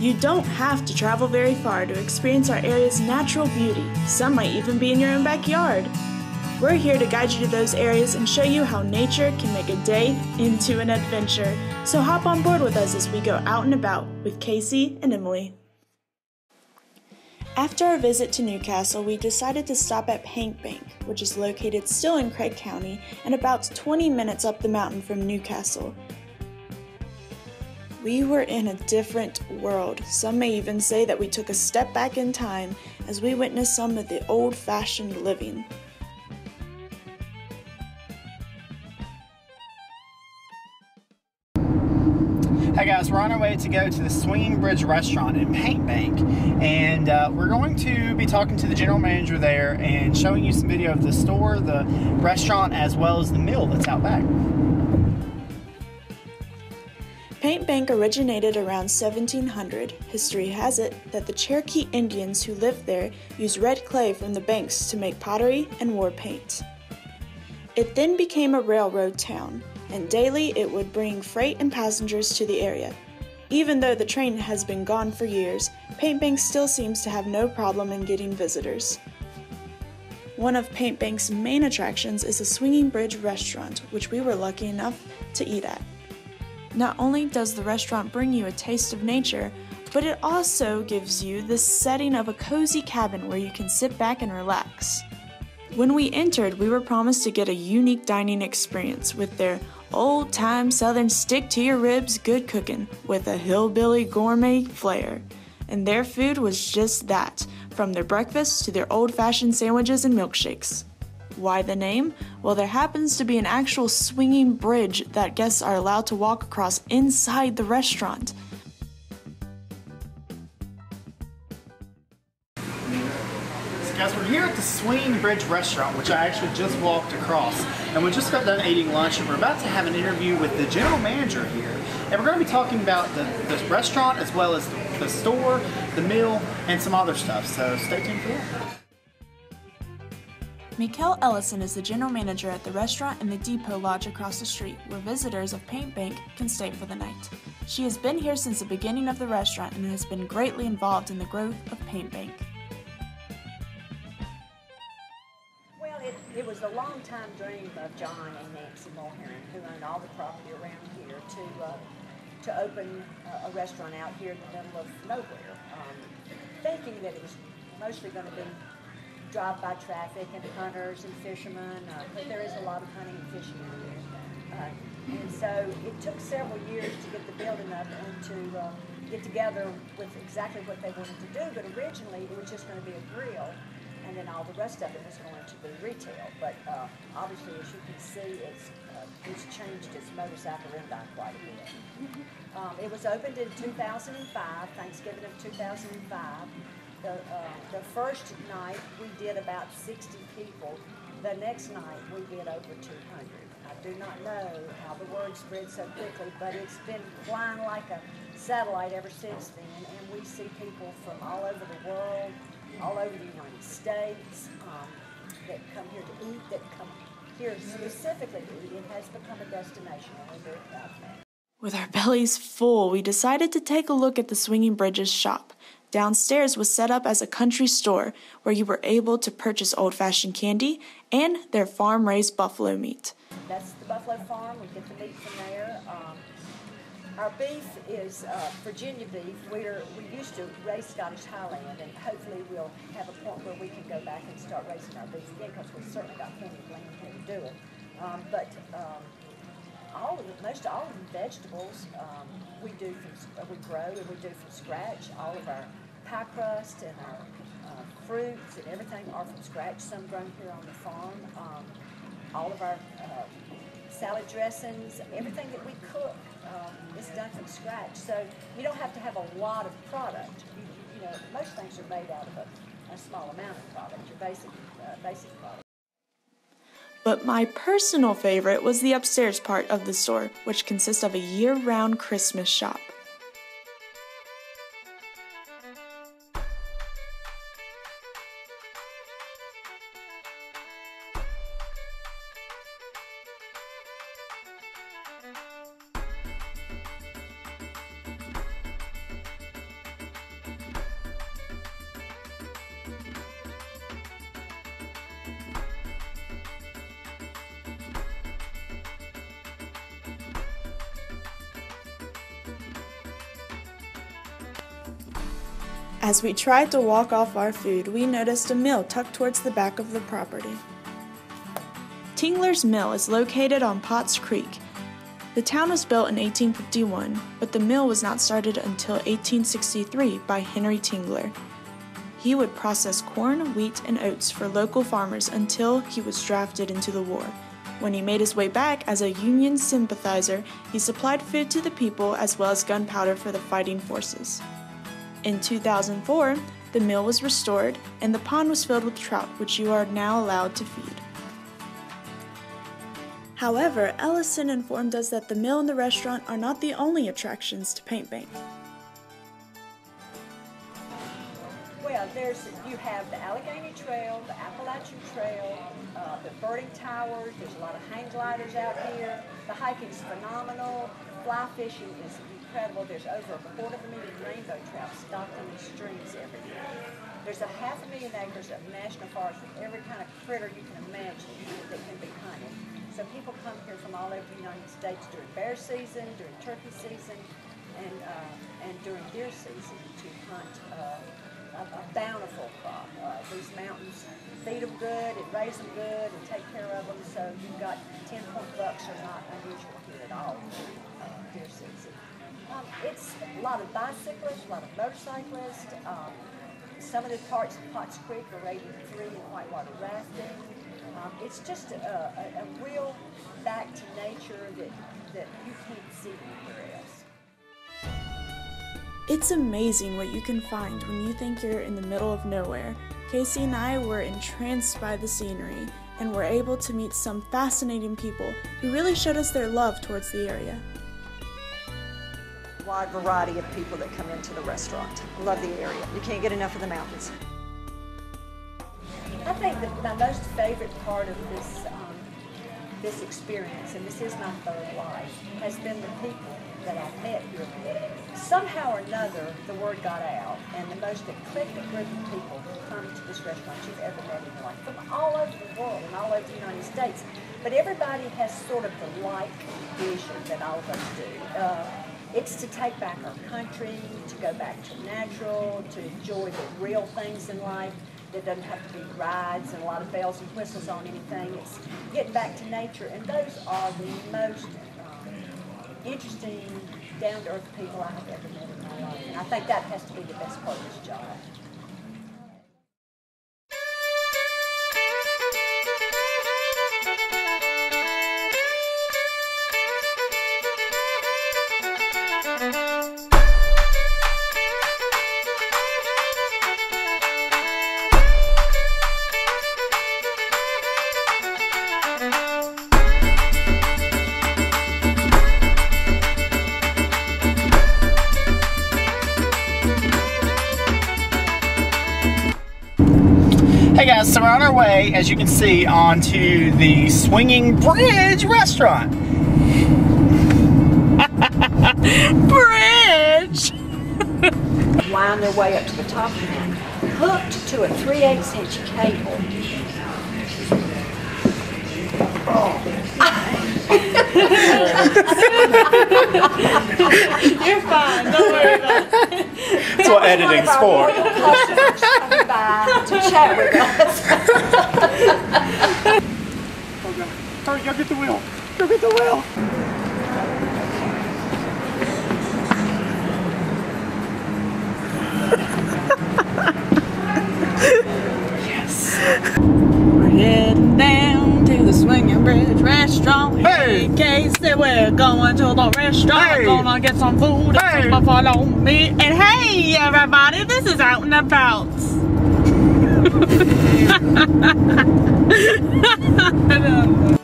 You don't have to travel very far to experience our area's natural beauty. Some might even be in your own backyard. We're here to guide you to those areas and show you how nature can make a day into an adventure. So hop on board with us as we go out and about with Casey and Emily. After our visit to Newcastle, we decided to stop at Paint Bank, which is located still in Craig County and about 20 minutes up the mountain from Newcastle. We were in a different world. Some may even say that we took a step back in time as we witnessed some of the old-fashioned living. Hey guys, we're on our way to go to the Swinging Bridge restaurant in Paint Bank, and we're going to be talking to the general manager there and showing you some video of the store, the restaurant, as well as the mill that's out back. Paint Bank originated around 1700. History has it that the Cherokee Indians who lived there used red clay from the banks to make pottery and war paint. It then became a railroad town, and daily it would bring freight and passengers to the area. Even though the train has been gone for years, Paint Bank still seems to have no problem in getting visitors. One of Paint Bank's main attractions is the Swinging Bridge restaurant, which we were lucky enough to eat at. Not only does the restaurant bring you a taste of nature, but it also gives you the setting of a cozy cabin where you can sit back and relax. When we entered, we were promised to get a unique dining experience with their old-time southern stick-to-your-ribs good cooking with a hillbilly gourmet flair. And their food was just that, from their breakfast to their old-fashioned sandwiches and milkshakes. Why the name? Well, there happens to be an actual swinging bridge that guests are allowed to walk across inside the restaurant. Guys, we're here at the Swinging Bridge restaurant, which I actually just walked across, and we just got done eating lunch, and we're about to have an interview with the general manager here, and we're going to be talking about the restaurant as well as the store, the mill, and some other stuff, so stay tuned for that. Mikkel Ellison is the general manager at the restaurant and the Depot Lodge across the street, where visitors of Paint Bank can stay for the night. She has been here since the beginning of the restaurant and has been greatly involved in the growth of Paint Bank. It was a long-time dream of John and Nancy Mulheron, who owned all the property around here, to open a restaurant out here in the middle of nowhere, thinking that it was mostly going to be drive-by traffic and hunters and fishermen, but there is a lot of hunting and fishing out here. And so it took several years to get the building up and to get together with exactly what they wanted to do, but originally it was just going to be a grill, and then all the rest of it was going to be retail. But obviously, as you can see, it's changed its modus operandi quite a bit. It was opened in 2005, Thanksgiving of 2005. The first night we did about 60 people. The next night we did over 200. I do not know how the word spread so quickly, but it's been flying like a satellite ever since then, and we see people from all over the world, all over the United States, that come here to eat, that come here specifically to eat. It has become a destination, and we're very proud of that. With our bellies full, we decided to take a look at the Swinging Bridges shop. Downstairs was set up as a country store where you were able to purchase old-fashioned candy and their farm-raised buffalo meat. That's the buffalo farm. We get the meat from there. Our beef is Virginia beef. We used to raise Scottish Highland, and hopefully we'll have a point where we can go back and start raising our beef again, because we've certainly got plenty of land here to do it. Most all of the vegetables we grow and we do from scratch. All of our pie crust and our fruits and everything are from scratch. Some grown here on the farm. All of our salad dressings, everything that we cook is done from scratch. So you don't have to have a lot of product. You know, most things are made out of a small amount of product. Your basic product. But my personal favorite was the upstairs part of the store, which consists of a year-round Christmas shop. As we tried to walk off our food, we noticed a mill tucked towards the back of the property. Tinglers Mill is located on Potts Creek. The town was built in 1851, but the mill was not started until 1863 by Henry Tingler. He would process corn, wheat, and oats for local farmers until he was drafted into the war. When he made his way back as a Union sympathizer, he supplied food to the people as well as gunpowder for the fighting forces. In 2004, the mill was restored and the pond was filled with trout, which you are now allowed to feed. However, Ellison informed us that the mill and the restaurant are not the only attractions to Paint Bank. Well, you have the Allegheny Trail, the Appalachian Trail, the birding towers. There's a lot of hang gliders out here. The hiking is phenomenal. Fly fishing is incredible. There's over 250,000 rainbow trout stocked in the streams every year. There's 500,000 acres of national forest with every kind of critter you can imagine that can be hunted. So people come here from all over the United States during bear season, during turkey season, and during deer season to hunt a bountiful crop. These mountains feed them good, and raise them good, and take care of them. So you've got 10-point bucks are not unusual here at all during deer season. It's a lot of bicyclists, a lot of motorcyclists. Some of the parts of Potts Creek are rated free in whitewater rafting. It's just a real back to nature that you can't see anywhere else. It's amazing what you can find when you think you're in the middle of nowhere. Casey and I were entranced by the scenery and were able to meet some fascinating people who really showed us their love towards the area. Wide variety of people that come into the restaurant. Love the area. You can't get enough of the mountains. I think that my most favorite part of this experience, and this is my third life, has been the people that I've met here. Somehow or another, the word got out, and the most eclectic group of people who come to this restaurant you've ever met in your life, from all over the world and all over the United States. But everybody has sort of the like vision that all of us do. It's to take back our country, to go back to natural, to enjoy the real things in life. It doesn't have to be rides and a lot of bells and whistles on anything. It's getting back to nature, and those are the most interesting, down-to-earth people I have ever met in my life. And I think that has to be the best part of this job. Hey guys, so we're on our way, as you can see, onto the Swinging Bridge restaurant. Bridge! Wind their way up to the top and hooked to a 3/8-inch cable. You're fine, don't worry about it. That's what editing's for. Coming by to chat with us. Okay. Hurry, go get the wheel. Go get the wheel. Yes. We're heading down to the Swinging Bridge restaurant. Hey! Casey, we're going to the restaurant. Hey! Gonna get some food. Hey! Follow me. And hey, everybody, this is Out and About. I don't know.